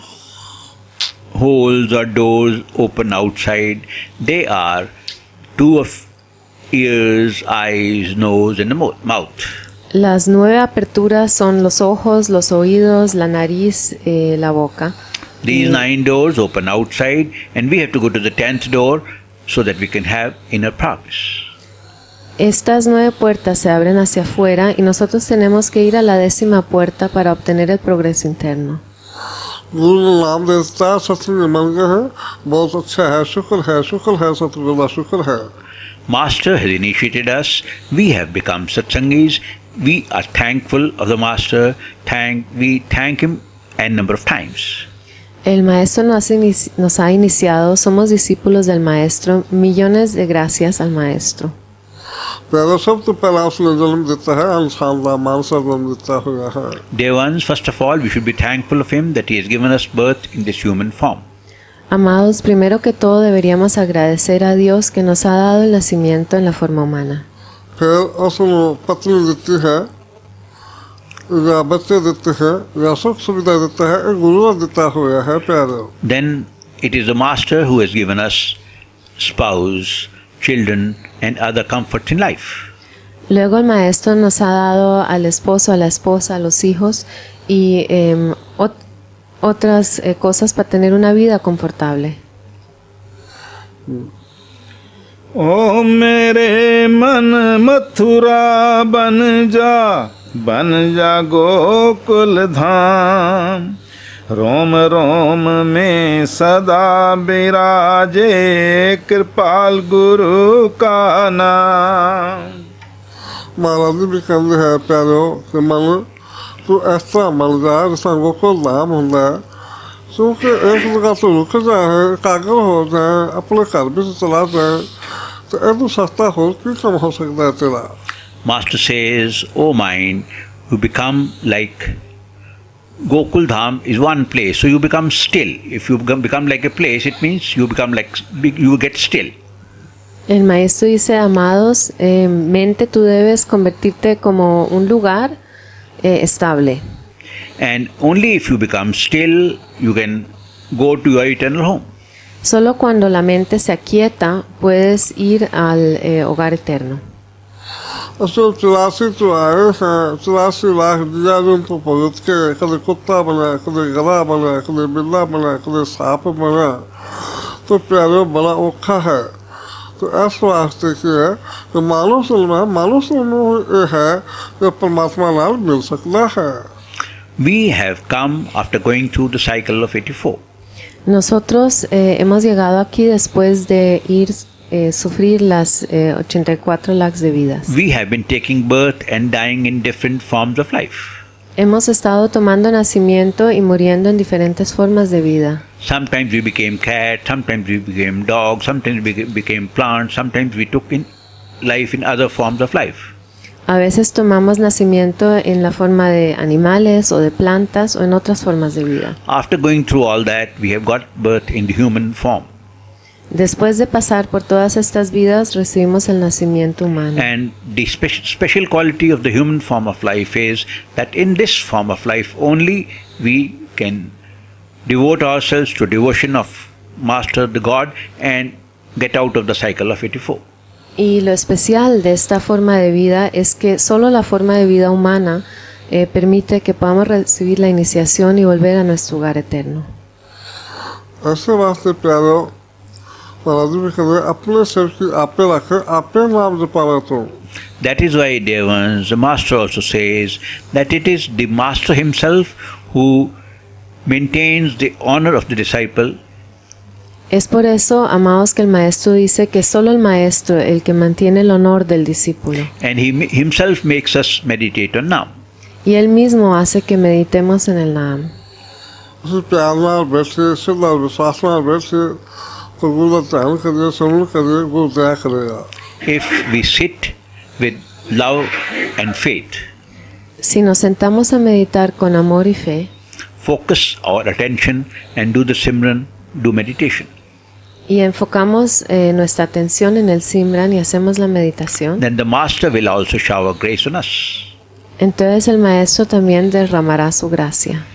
Speaker 3: holes or doors open outside. They are 2 of ears, eyes, nose and the mouth.
Speaker 4: Las 9 aperturas son los ojos, los oídos, la nariz, la boca.
Speaker 3: These 9 doors open outside and we have to go to the 10th door so that we can have inner progress.
Speaker 4: Estas 9 puertas se abren hacia afuera y nosotros tenemos que ir a la 10ª puerta para obtener el progreso interno.
Speaker 2: गुरु ने नाम देता सत्संग मन गए हैं, बहुत अच्छा है, शुक्र है सतगुरु का शुक्र है।
Speaker 3: Master has initiated us. We have become Satsangis. We are thankful of the Master. We thank him n number of times.
Speaker 4: El maestro nos ha iniciado, somos discípulos del maestro, millones de gracias al maestro.
Speaker 2: पहले सब तो पहला उसने जन्म देता है, इंसान का मानसा जन्म देता हुआ है।
Speaker 3: Dear ones, first of all, we should be thankful of him that he has given us birth in this human form.
Speaker 4: Amados, primero que todo deberíamos agradecer a Dios que nos ha dado el nacimiento en la forma humana.
Speaker 2: फिर उसने पत्नी देती है, या बच्चे देते हैं या सुख सुविधा देता है, एक गुरु देता हुआ है प्यारे।
Speaker 3: Then it is the master who has given us spouse, children and other comforts in life.
Speaker 4: Luego el maestro nos ha dado al esposo, a la esposa, a los hijos y otras cosas para tener una vida confortable.
Speaker 1: ओ मेरे मन मथुरा बन जा गोकुल धाम, रोम रोम में सदा विराजे कृपाल गुरु का नाम।
Speaker 2: महाराज जी भी कहते हैं प्यारो कि मन तू ऐसा मन जा जैसा गोकुल धाम होता है, क्योंकि एक जगह तो रुक जाए, एकाग्र हो जाए, अपने घर भी चला जाए, तो ऐसा सस्ता हो कि कम हो सकता है तेरा।
Speaker 3: Master says, O mind, you become like Gokul Dham is one place, so you become still. If you become like a place, it means you become like, you get still.
Speaker 4: El maestro dice, amados, mente, tú debes convertirte como un lugar estable.
Speaker 3: And only if you become still, you can go to your eternal home.
Speaker 4: Solo cuando la mente se aquieta, puedes ir al hogar eterno.
Speaker 2: असो 84 तो आए हैं, 84 लाख दिया उनको भगत के, कभी कुत्ता बना, कभी गधा बना, कभी बिल्ला बना, कभी सांप बना, तो प्यारे बड़ा औखा है। तो ऐसा वास्ते की है कि मानव जन्म ये है जो परमात्मा नाल मिल सकता है।
Speaker 3: We have come after going through the cycle of 84.
Speaker 4: Nosotros hemos llegado aquí después de ir sufrir las 84 lakhs de vidas.
Speaker 3: We have been taking birth and dying in different forms of life.
Speaker 4: Hemos estado tomando nacimiento y muriendo en diferentes formas de vida.
Speaker 3: Sometimes we became cat, sometimes we became dog, sometimes we became plant, sometimes we took in life in other forms of life.
Speaker 4: A veces tomamos nacimiento en la forma de animales o de plantas o en otras formas de vida.
Speaker 3: After going through all that, we have got birth in the human form.
Speaker 4: Después de pasar por todas estas vidas, recibimos el nacimiento humano.
Speaker 3: And the special quality of the human form of life is that in this form of life only we can devote ourselves to devotion of Master, the God, and get out of the cycle of 84.
Speaker 4: Y lo especial de esta forma de vida es que solo la forma de vida humana permite que podamos recibir la iniciación y volver a nuestro hogar eterno.
Speaker 2: ऐसे वास्ते प्यारो महाराज जी कहते अपने सिर की आपे रखे, आपे नाम जपावे तो।
Speaker 3: That is why, dear ones, the Master also says that it is the Master himself who maintains the honor of the disciple.
Speaker 4: Es por eso, amados, que el maestro dice que solo el maestro el que mantiene el honor del discípulo.
Speaker 3: And he himself makes us meditate on Nam.
Speaker 4: Y él mismo hace que meditemos en el Naam.
Speaker 2: उसी प्यार नाल बैठे, श्रद्धा विश्वास नाल बैठे, तो गुरु का ध्यान करिए, समझ करिए, गुरु दया करेगा।
Speaker 3: If we sit with love and faith,
Speaker 4: Si nos sentamos a meditar con amor y fe,
Speaker 3: focus our attention and do the Simran, do meditation,
Speaker 4: y enfocamos nuestra atención en el Simran y hacemos la meditación,
Speaker 3: then the Master will also shower grace on us.
Speaker 4: entonces el maestro también derramará su gracia.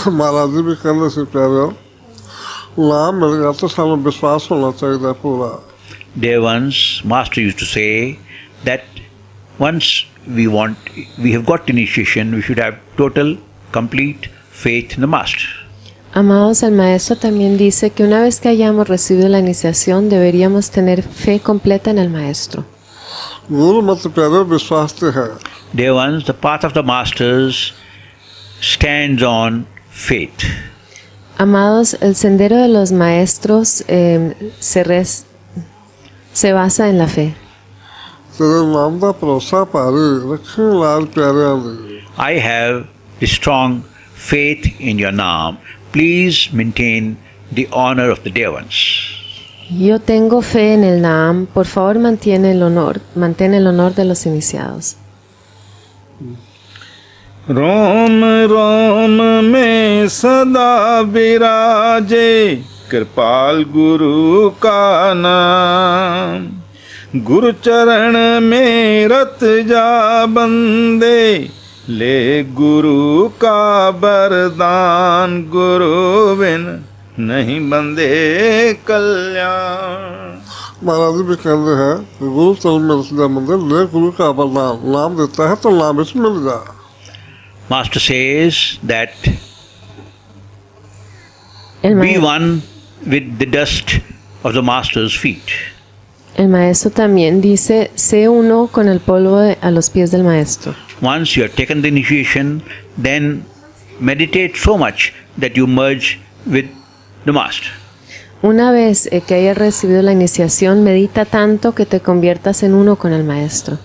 Speaker 2: महाराज जी भी कहने से प्यारे नाम मिल गया तो सामने विश्वास होना चाहिए पूरा।
Speaker 3: Dear ones, Master used to say that once we have got initiation, we should have total, complete faith in the Master.
Speaker 4: Amados, el maestro también dice que una vez que hayamos recibido la iniciación, deberíamos tener fe completa en el maestro.
Speaker 2: गुरु मत प्यारे विश्वास से है।
Speaker 3: Dear ones, the path of the Masters stands on faith.
Speaker 4: Amados, el sendero de los maestros se basa en la fe.
Speaker 2: तेरे नाम का भरोसा पारे रखे लाल प्यारे ने।
Speaker 3: I have a strong faith in your Naam. Please maintain the honor of the dear ones.
Speaker 4: Yo tengo fe en el Naam. Por favor, mantén el honor de los iniciados.
Speaker 1: रोम रोम में सदा विराजे कृपाल गुरु का नाम, गुरु चरण में रत जा बंदे, ले गुरु का वरदान, गुरु बिन नहीं बंदे कल्याण।
Speaker 2: महाराज जी भी कहते हैं कि गुरु चरण में रत जा बंदे, ले गुरु का वरदान, नाम देता है तो नाम इसमें मिल जाए।
Speaker 3: Master says that
Speaker 4: El,
Speaker 3: be
Speaker 4: ma-
Speaker 3: one with the dust of the Master's feet.
Speaker 4: el maestro también dice, sé uno con el polvo a los pies del maestro.
Speaker 3: Once you have taken the initiation, then meditate so much that you merge with the Master.
Speaker 4: Una vez que hayas recibido la iniciación, medita tanto que te conviertas en uno con el maestro.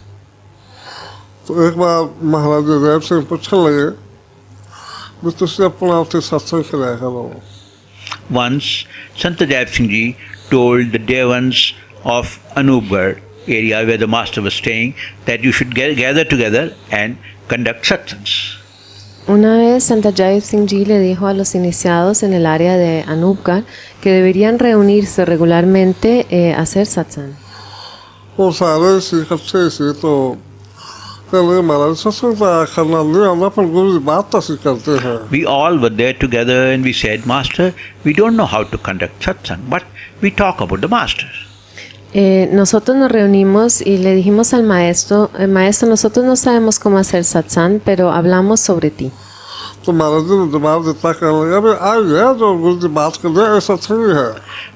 Speaker 2: तो एक बार महाराज जी रैब से पूछने लगे भी तुझसे अपना उसे सत्संग कराया करो।
Speaker 3: Once, Sant Sadhu told the Devans of Anubgarh area where the Master was staying that you should gather together and conduct satsangs.
Speaker 4: Una vez Santa Jai Singh Ji le dijo a los iniciados en el área de Anubgar que deberían reunirse regularmente a hacer satsang.
Speaker 2: वो सारे सिख अच्छे से तो कहने महाराज सत्संग करना नहीं आना पर गुरु जी बात तो सिख करते हैं।
Speaker 3: We all were there together and we said, Master, we don't know how to conduct satsang, but we talk about the Master.
Speaker 4: Nosotros nos reunimos y le dijimos al maestro, maestro, nosotros no sabemos cómo hacer satsang, pero hablamos sobre ti.
Speaker 2: तो महाराज जी ने जवाब देता कहने लगा भाई आ गया जो गुरु जी बात कर रहे हैं सत्संग ही है।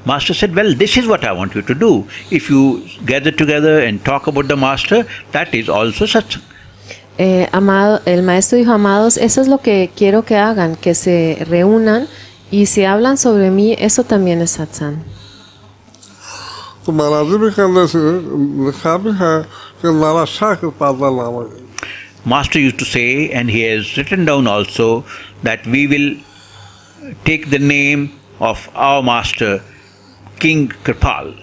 Speaker 3: Master said, well, this is what I want you to do. If you gather together and talk about the Master, that is also satsang.
Speaker 4: El maestro dijo, amados, eso es lo que quiero que hagan, que se reúnan y si hablan sobre mí, eso también es satsang.
Speaker 2: तो महाराज जी भी कहने से लिखा भी है कि नारा शाह के पादा नाम है।
Speaker 3: Master used to say, and he has written down also, that we will take the name of our Master, King Kripal.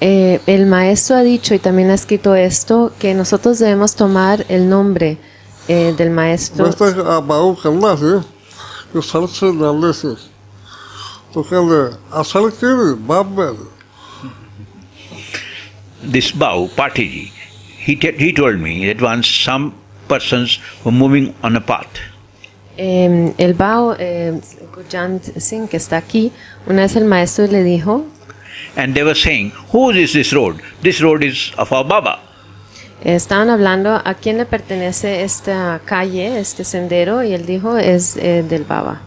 Speaker 4: El maestro ha dicho y también ha escrito esto, que nosotros debemos tomar el nombre del maestro.
Speaker 2: वैसे आप बाबू करना से कि सड़क से डालने से तो कहते असल की बाप में
Speaker 3: This Bhau, Patiji, he told me that once some persons were moving on a path.
Speaker 4: El Bao, Gurjant Singh, que está aquí, una vez el maestro le dijo,
Speaker 3: And they were saying, whose is this road? This road is of our Baba.
Speaker 4: estaban hablando a quién le pertenece esta calle, este sendero, y él dijo, es del Baba.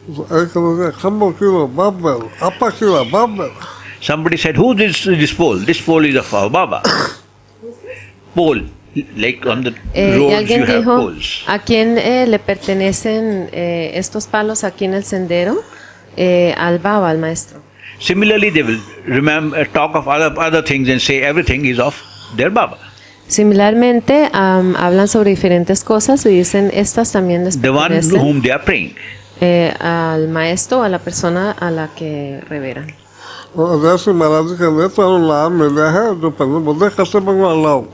Speaker 2: एक लोग खम्बो kilo बाप में आपा kilo बाप में
Speaker 3: Somebody said, who is this pole? This pole is of our Baba. Pole, like on the
Speaker 4: Y
Speaker 3: roads
Speaker 4: alguien
Speaker 3: you have
Speaker 4: dijo,
Speaker 3: poles.
Speaker 4: ¿a quién le pertenecen estos palos aquí en el sendero? Al Baba, al maestro.
Speaker 3: Similarly, they will remember, talk of other things and say everything is of their Baba.
Speaker 4: Similarmente, hablan sobre diferentes cosas y dicen, estas también les
Speaker 3: The one
Speaker 4: pertenecen
Speaker 3: whom they are praying.
Speaker 4: al maestro, a la persona a la que reveran.
Speaker 2: और जैसे महाराज जी कहते तो नाम मिला है जो पहले बोलते कैसे भगवान लाओ।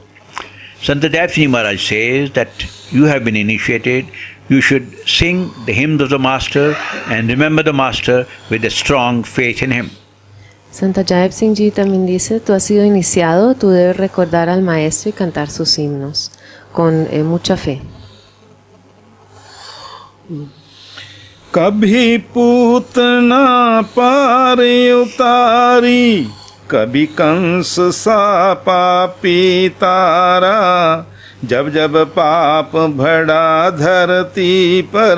Speaker 3: Sant Sadhu Maharaj says that you have been initiated, you should sing the hymns of the Master and remember the Master with a strong faith in him.
Speaker 4: Santa Jai Singh Ji también dice, tú has sido iniciado, tú debes recordar al maestro y cantar sus himnos con mucha fe.
Speaker 1: कभी पूतना पार उतारी, कभी कंस सा पापी तारा, जब जब पाप भड़ा धरती पर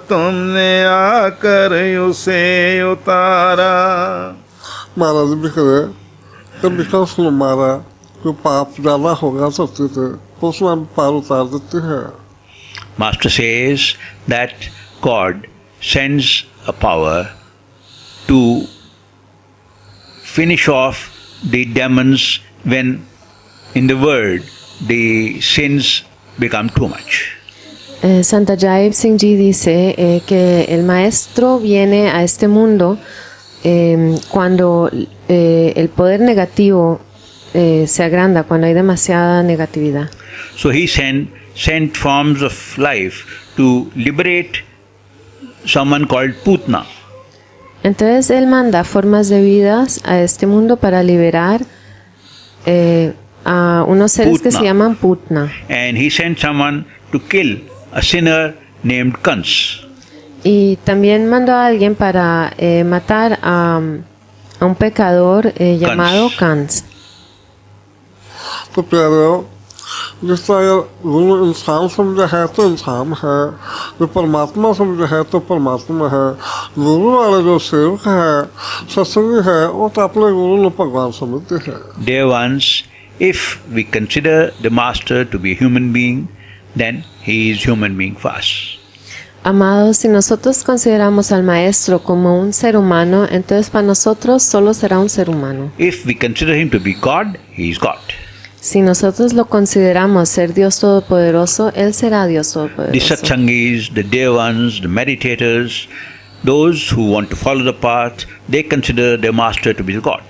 Speaker 1: तुमने आकर उसे उतारा।
Speaker 2: महाराज भी करे कभी कंस ने मारा तो पाप ज्यादा होगा सकते थे तो उसमें पार उतार देते हैं।
Speaker 3: Master says that God sends a power to finish off the demons when in the world the sins become too much.
Speaker 4: Santa Jai Singh Ji dice que el maestro viene a este mundo cuando el poder negativo se agranda, cuando hay demasiada negatividad.
Speaker 3: So he sent forms of life to liberate someone called Putna.
Speaker 4: Entonces él manda formas de vidas a este mundo para liberar a unos seres que se
Speaker 3: Putna.
Speaker 4: llaman Putna.
Speaker 3: And he sent someone to kill a sinner named Kans.
Speaker 4: Y también mandó a alguien para matar a un pecador llamado Kans.
Speaker 2: तो प्यारे जिस तरह गुरु इंसान समझा है तो इंसान है, जो परमात्मा समझा है तो परमात्मा है। गुरु वाले जो सेवक है, सत्संगी है, वो तो अपने गुरु को भगवान समझते हैं।
Speaker 3: Dear ones, if we consider the master to be a human being, then he is human being for us.
Speaker 4: Amados, si nosotros consideramos al maestro como un ser humano, entonces para nosotros solo será un ser humano.
Speaker 3: If we consider him to be God, he is God.
Speaker 4: Si nosotros lo consideramos ser Dios Todopoderoso, Él será Dios
Speaker 3: The
Speaker 4: Todopoderoso.
Speaker 3: Satsangis, the dear ones, the meditators, those who want to follow the path, they consider their master to be God.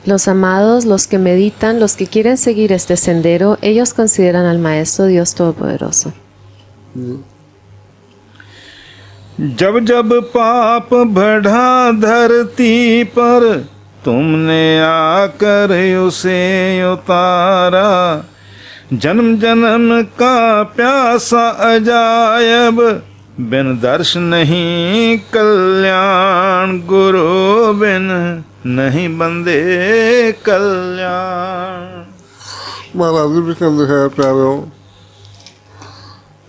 Speaker 4: Los amados, los que meditan, los que quieren seguir este sendero, ellos consideran al Maestro Dios Todopoderoso.
Speaker 1: जब जब पाप बढ़ा धरती पर तुमने आकर उसे उतारा, जन्म जन्म का प्यासा अजायब बिन दर्श नहीं कल्याण, गुरु बिन नहीं बंदे कल्याण।
Speaker 2: महाराज जी भी कहते हैं प्यारे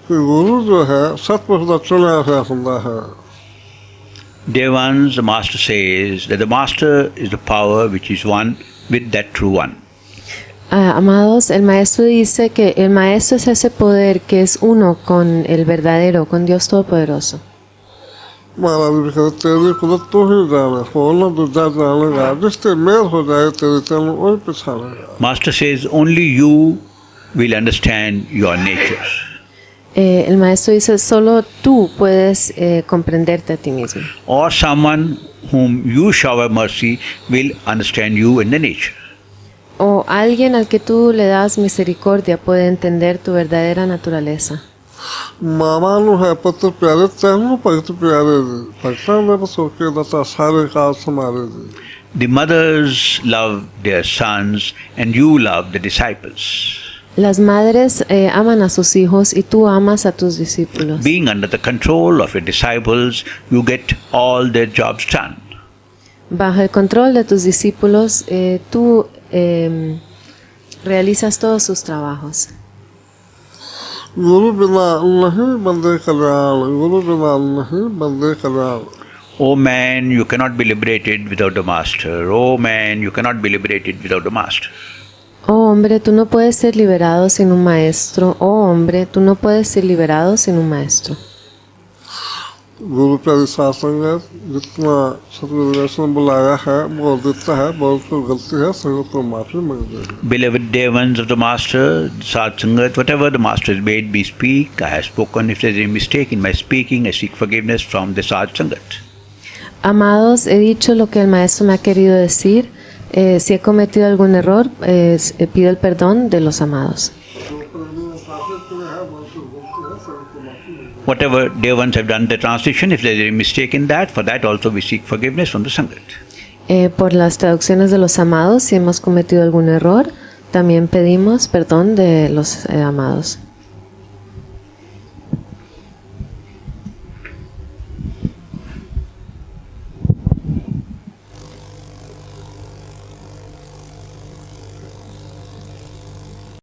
Speaker 2: कि गुरु जो है सतपथ का चुना हुआ होता है।
Speaker 3: Dear ones, the master says that the master is the power which is one with that true one.
Speaker 4: Amados, el Maestro dice que el Maestro es ese poder que es uno con el verdadero, con Dios Todopoderoso.
Speaker 2: महाराज जी भी कहते तेरी कुदरत तू ही जाने, होना दूजा जानेगा, जिससे मेल हो जाए तेरी चल वही पछानेगा।
Speaker 3: Master says only you will understand your nature.
Speaker 4: El Maestro dice, solo tú puedes comprenderte a ti mismo.
Speaker 3: Or someone whom you shower mercy will understand you in the nature.
Speaker 4: O alguien al que tú le das misericordia puede entender tu verdadera naturaleza.
Speaker 2: मामा नु है पुत्र प्यारे तेनू भगत प्यारे जी, भगतां ने बसो के दता सारे काज समारे जी।
Speaker 3: The mothers love their sons and you love the disciples.
Speaker 4: Las madres aman a sus hijos y tú amas a tus discípulos.
Speaker 3: Being under the control of your disciples, you get all their jobs done.
Speaker 4: Bajo el control de tus discípulos, tú realizas todos sus trabajos.
Speaker 2: गुरु बिना नहीं बंदे कल्याण, गुरु बिना नहीं बंदे कल्याण।
Speaker 3: Oh man, you cannot be liberated without the master. Oh man, you cannot be liberated without the master.
Speaker 4: Oh hombre, tú no puedes ser liberado sin un maestro. Oh hombre, tú no puedes ser liberado sin un maestro.
Speaker 2: गुरु प्यारी सत्संग है, जितना सतगुरु ने बुलाया है बोल देता है, बहुत कोई गलती है संगत को माफी मांग देगा।
Speaker 3: Beloved dear ones of the master, Satsangat, whatever the master has made me speak, I have spoken. If there is any mistake in my speaking, I seek forgiveness from the Satsangat.
Speaker 4: Amados, he dicho lo que el maestro me ha querido decir. Si he cometido algún error, pido el perdón de los amados.
Speaker 3: Whatever dear ones have done the translation, if there is any mistake in that, for that also we seek forgiveness from the Sangat.
Speaker 4: Por las traducciones de los amados, si hemos cometido algún error, también pedimos perdón de los amados.